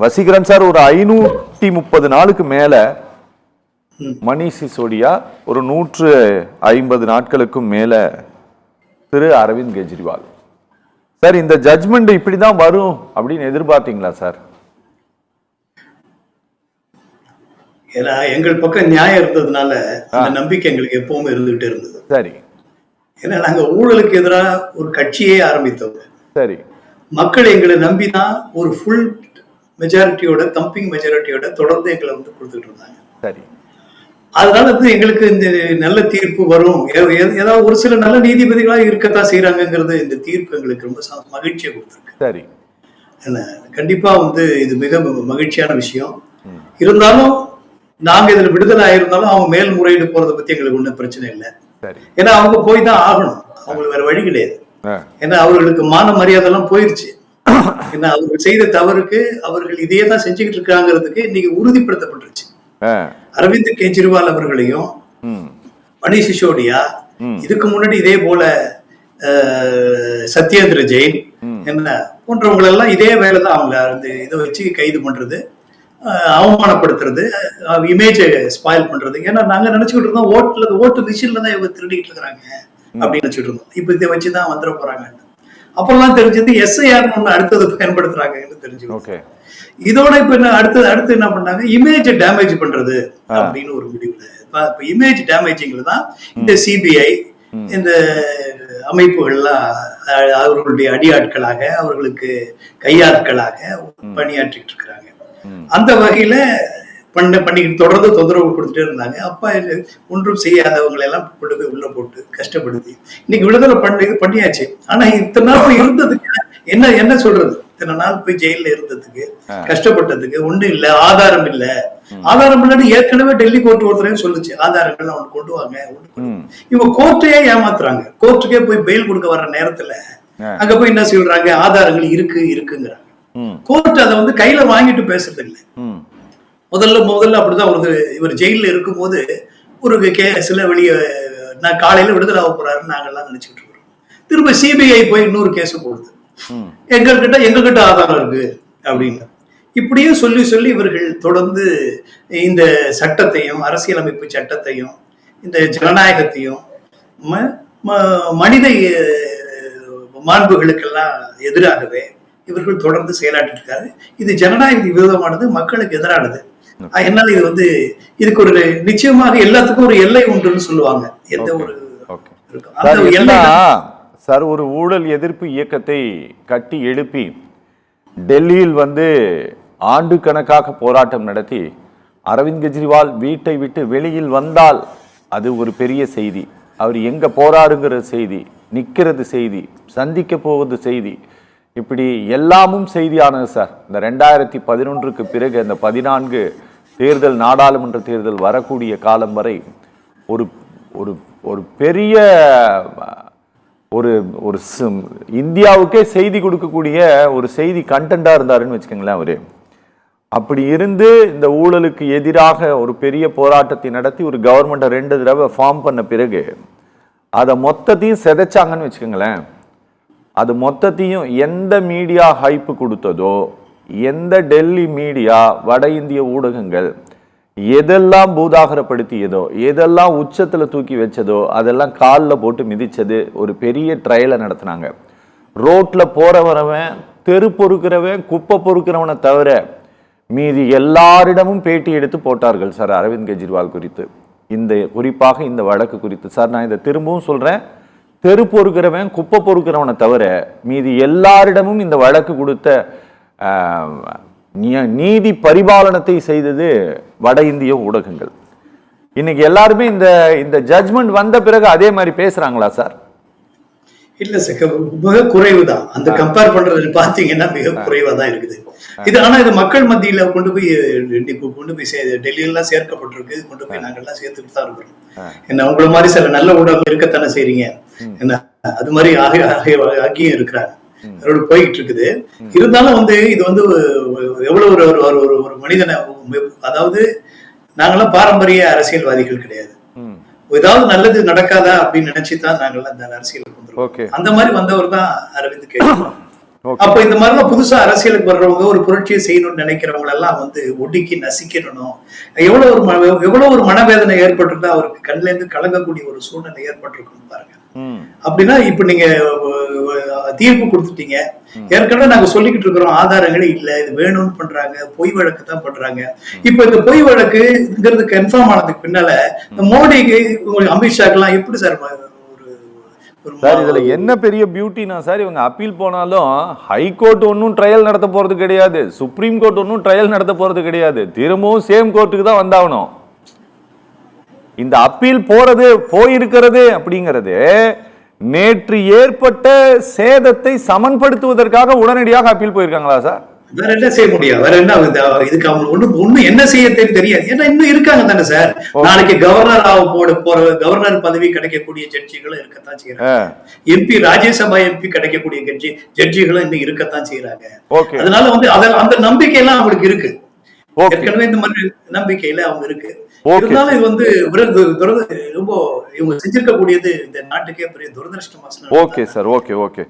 Vaseegaran sir ஒரு 530 நாளுக்கு மேல மணீஷ் சிசோடியா, ஒரு 150 நாட்களுக்கும் மேல திரு அரவிந்த் கெஜ்ரிவால். சார் இந்த ஜட்ஜ்மெண்ட் இப்படிதான் வரும் அப்படின்னு எதிர்பார்த்தீங்களா சார்? ஏன்னா எங்கள் பக்கம் நியாயம் இருந்ததுனால அந்த நம்பிக்கை எங்களுக்கு எப்பவுமே இருந்துகிட்டே இருந்தது. சரி. ஏன்னா நாங்க ஊழலுக்கு எதிராக ஒரு கட்சியே ஆரம்பித்தவங்க. சரி. மக்கள் எங்களை நம்பிதான் ஒரு ஃபுல் மெஜாரிட்டியோட, கம்பிங் மெஜாரிட்டியோட தொடர்ந்து எங்களை வந்து கொடுத்துட்டு இருந்தாங்க. சரி. அதனால வந்து எங்களுக்கு இந்த நல்ல தீர்ப்பு வரும், ஏதாவது ஒரு சில நல்ல நீதிபதிகளா இருக்கத்தான் செய்யறாங்கிறது இந்த தீர்ப்பு எங்களுக்கு ரொம்ப மகிழ்ச்சியை கொடுத்துருக்கு. சரி. கண்டிப்பா வந்து இது மிக மகிழ்ச்சியான விஷயம். இருந்தாலும் நாங்க இதுல விடுதலை ஆயிருந்தாலும் அவங்க மேல்முறையீடு போறதை பத்தி எங்களுக்கு ஒன்றும் பிரச்சனை இல்லை. ஏன்னா அவங்க போய் தான் ஆகணும், அவங்களுக்கு வேற வழி கிடையாது. ஏன்னா அவர்களுக்கு மான மரியாதை எல்லாம் போயிருச்சு. ஏன்னா அவர்கள் செய்த தவறுக்கு அவர்கள் இதையே தான் செஞ்சுக்கிட்டு இருக்காங்கிறதுக்கு இன்னைக்கு உறுதிப்படுத்தப்பட்டுருச்சு. அரவிந்த் கெஜ்ரிவால் அவர்களையும் மணீஷ் சிசோடியா, இதுக்கு முன்னாடி இதே போல சத்யேந்திர ஜெயின் என்ன போன்றவங்களெல்லாம் இதே வேலை தான். அவங்க இதை வச்சு கைது பண்றது, அவமானப்படுத்துறது, இமேஜை ஸ்பாயில் பண்றது. ஏன்னா நாங்க நினைச்சுக்கிட்டு இருந்தோம் ஓட்டு மிஷின்ல தான் இவங்க திருடிட்டு இருக்கிறாங்க அப்படின்னு நினைச்சிட்டு இருந்தோம். இப்ப இதை வச்சுதான் வந்துட போறாங்க. அப்புறம் தெரிஞ்சது எஸ்ஐஆர் ஒண்ணு அடுத்தது பயன்படுத்துறாங்கன்னு தெரிஞ்சு. இதோட இப்ப என்ன அடுத்து என்ன பண்ணாங்க, இமேஜ் டேமேஜ் பண்றது அப்படின்னு ஒரு முடிவுல. இப்ப இமேஜ் டேமேஜிங்ல தான் இந்த சிபிஐ இந்த அமைப்புகள்லாம் அவர்களுடைய அடியாட்களாக, அவர்களுக்கு கையாட்களாக பணியாற்றிட்டு இருக்கிறாங்க. அந்த வகையில பண்ணிக்கிட்டு தொடர்ந்து தொந்தரவு கொடுத்துட்டே இருந்தாங்க. அப்பா ஒன்றும் செய்யாதவங்களை எல்லாம் கொண்டு போய் உள்ள போட்டு கஷ்டப்படுத்தி இன்னைக்கு விடுதலை பண்ணியாச்சு. ஆனா இத்தனை நாள் இருந்ததுக்கு என்ன சொல்றது, இத்தனை நாள் போய் ஜெயில இருந்ததுக்கு கஷ்டப்பட்டதுக்கு ஒண்ணும் இல்ல, ஆதாரம் இல்ல. ஆதாரம் இல்லாட்டி ஏற்கனவே டெல்லி கோர்ட் ஒருத்தரையும் சொல்லுச்சு, ஆதாரங்கள் அவனுக்கு கொண்டு வாங்க. இவங்க கோர்ட்டையே ஏமாத்துறாங்க. கோர்ட்டுக்கே போய் பெயில் கொடுக்க வர்ற நேரத்துல அங்க போய் என்ன சொல்றாங்க, ஆதாரங்கள் இருக்குங்கிறாங்க. கோர்ட் அதை வந்து கையில வாங்கிட்டு பேசுறது இல்லை. முதல்ல அப்படிதான் இவர் ஜெயில இருக்கும் போது ஒரு கேஸ்ல வெளியே நான் காலையில விடுதலை ஆக போறாருன்னு நாங்கெல்லாம் நினைச்சுட்டு இருக்கிறோம். திரும்ப சிபிஐ போய் இன்னொரு கேஸ் போடுது, எங்ககிட்ட ஆதாரம் இருக்கு அப்படின்னு. இப்படியே சொல்லி இவர்கள் தொடர்ந்து இந்த சட்டத்தையும், அரசியலமைப்பு சட்டத்தையும், இந்த ஜனநாயகத்தையும், மனித மாண்புகளுக்கெல்லாம் எதிராகவே இவர்கள் தொடர்ந்து செயலாற்றிட்டு இருக்காரு. இது ஜனநாயக விரோதமானது, மக்களுக்கு எதிரானது. என்னால இது வந்து இதுக்கு ஒரு நிச்சயமாக எல்லாத்துக்கும் ஒரு எல்லை உண்டுன்னு சொல்லுவாங்க. எந்த ஒரு சார் ஒரு ஊழல் எதிர்ப்பு இயக்கத்தை கட்டி எழுப்பி டெல்லியில் வந்து ஆண்டு கணக்காக போராட்டம் நடத்தி அரவிந்த் கெஜ்ரிவால் வீட்டை விட்டு வெளியில் வந்தால் அது ஒரு பெரிய செய்தி. அவர் எங்க போறாருங்கிற செய்தி, நிக்கிறது செய்தி, சந்திக்க போவது செய்தி, இப்படி எல்லாமும் செய்தியானது சார். இந்த 2011க்கு பிறகு அந்த 14 தேர்தல், நாடாளுமன்ற தேர்தல் வரக்கூடிய காலம் வரை ஒரு ஒரு ஒரு பெரிய ஒரு ஒரு இந்தியாவுக்கே செய்தி கொடுக்கக்கூடிய ஒரு செய்தி கண்டென்ட்டா இருந்தாருன்னு வச்சுக்கோங்களேன் அவரு. அப்படி இருந்து இந்த ஊழலுக்கு எதிராக ஒரு பெரிய போராட்டத்தை நடத்தி ஒரு கவர்மெண்ட்டை 2 தடவை ஃபார்ம் பண்ண பிறகு அதை மொத்தத்தையும் சிதைச்சாங்கன்னு வச்சுக்கோங்களேன். அது மொத்தத்தையும் எந்த மீடியா ஹைப்பு கொடுத்ததோ, எந்த டெல்லி மீடியா, வட இந்திய ஊடகங்கள் எதெல்லாம் பூதாகரப்படுத்தியதோ, எதெல்லாம் உச்சத்துல தூக்கி வச்சதோ அதெல்லாம் காலில் போட்டு மிதிச்சது. ஒரு பெரிய ட்ரையலை நடத்தினாங்க. ரோட்ல போறவரவன், தெரு பொறுக்கிறவன், குப்பை பொறுக்கிறவனை தவிர மீதி எல்லாரிடமும் பேட்டி எடுத்து போட்டார்கள் சார் அரவிந்த் கெஜ்ரிவால் குறித்து. குறிப்பாக இந்த வழக்கு குறித்து சார் நான் இதை திரும்பவும் சொல்றேன், தெரு பொறுக்கிறவன், குப்பை பொறுக்கிறவனை தவிர மீதி எல்லாரிடமும் இந்த வழக்கு கொடுத்த நீதி பரிபாலனத்தை செய்தது வட இந்திய ஊடகங்கள். இன்னைக்கு எல்லாருமே இந்த ஜட்ஜ்மெண்ட் வந்த பிறகு அதே மாதிரி பேசுறாங்களா சார்? இல்ல சார், மிக குறைவுதான். அந்த கம்பேர் பண்றது பாத்தீங்கன்னா மிக குறைவா தான் இருக்குது இது. ஆனா இது மக்கள் மத்தியில கொண்டு போய் டெல்லியெல்லாம் சேர்க்கப்பட்டிருக்கு. கொண்டு போய் நாங்கெல்லாம் சேர்த்துட்டு தான் இருக்கிறோம். என்ன உங்களை மாதிரி சில நல்ல ஊடகம் இருக்கத்தானே செய்றீங்க, என்ன அது மாதிரி ஆகியும் இருக்கிறாங்க, அதோட போயிட்டு இருக்குது. இருந்தாலும் வந்து இது வந்து எவ்வளவு ஒரு மனிதனை, அதாவது நாங்கெல்லாம் பாரம்பரிய அரசியல்வாதிகள் கிடையாது. ஏதாவது நல்லது நடக்காதா அப்படின்னு நினைச்சுதான் நாங்கெல்லாம் இந்த அரசியலுக்கு வந்துருக்கோம். அந்த மாதிரி வந்தவர் தான் அரவிந்த் கெஜ்ரிவால். Okay. அப்ப இந்த மாதிரிலாம் புதுசா அரசியலுக்கு வர்றவங்க ஒரு புரட்சியை செய்யணும்னு நினைக்கிறவங்க எல்லாம் வந்து ஒடுக்கி நசிக்கணும். எவ்வளவு ஒரு மனவேதனை ஏற்பட்டிருந்தா அவருக்கு கண்ணுல இருந்து கலங்கக்கூடிய ஒரு சூழ்நிலை ஏற்பட்டிருக்கும் பாருங்க. அப்படின்னா இப்ப நீங்க தீர்ப்பு கொடுத்துட்டீங்க. ஏற்கனவே நாங்க சொல்லிக்கிட்டு இருக்கிறோம் ஆதாரங்களே இல்ல, இது வேணும்னு பண்றாங்க, பொய் வழக்கு தான் பண்றாங்க. இப்ப இந்த பொய் வழக்குங்கிறது கன்ஃபார்ம் ஆனதுக்கு பின்னால இந்த மோடிக்கு அமித்ஷாக்கெல்லாம் எப்படி சார் சார் இதுல என்ன பெரிய பியூட்டினா சார், இவங்க அப்பீல் போனாலும் ஹைகோர்ட் ஒன்னும் ட்ரையல் நடத்த போறது கிடையாது, சுப்ரீம் கோர்ட் ஒன்னும் ட்ரையல் நடத்த போறது கிடையாது, திரும்பவும் சேம் கோர்ட்டுக்கு தான் வந்தாகணும். இந்த அப்பீல் போயிருக்கிறது அப்படிங்கிறது நேற்று ஏற்பட்ட சேதத்தை சமன்படுத்துவதற்காக உடனடியாக அப்பீல் போயிருக்காங்களா சார்? வேற என்ன செய்ய முடியும்? வேற என்ன இதுக்கு அவங்க ஒண்ணு என்ன செய்ய தெரியாது. ஏன்னா இன்னும் இருக்காங்க தானே சார். நாளைக்கு கவர்னர் போற கவர்னர் பதவி கிடைக்கக்கூடிய ஜட்ஜிகளும் இருக்கத்தான் செய்யறாங்க. எம்பி ராஜ்யசபா எம்பி கிடைக்கக்கூடிய ஜட்ஜிகளும் இன்னும் இருக்கத்தான் செய்யறாங்க. அதனால வந்து அந்த நம்பிக்கை எல்லாம் அவங்களுக்கு இருக்கு. ஏற்கனவே இந்த மாதிரி நம்பிக்கையில அவங்க இருக்கு. இருந்தாலும் இது வந்து ரொம்ப இவங்க செஞ்சிருக்க கூடியது இந்த நாட்டுக்கே பெரிய துரதிருஷ்டமா. Okay sir, okay.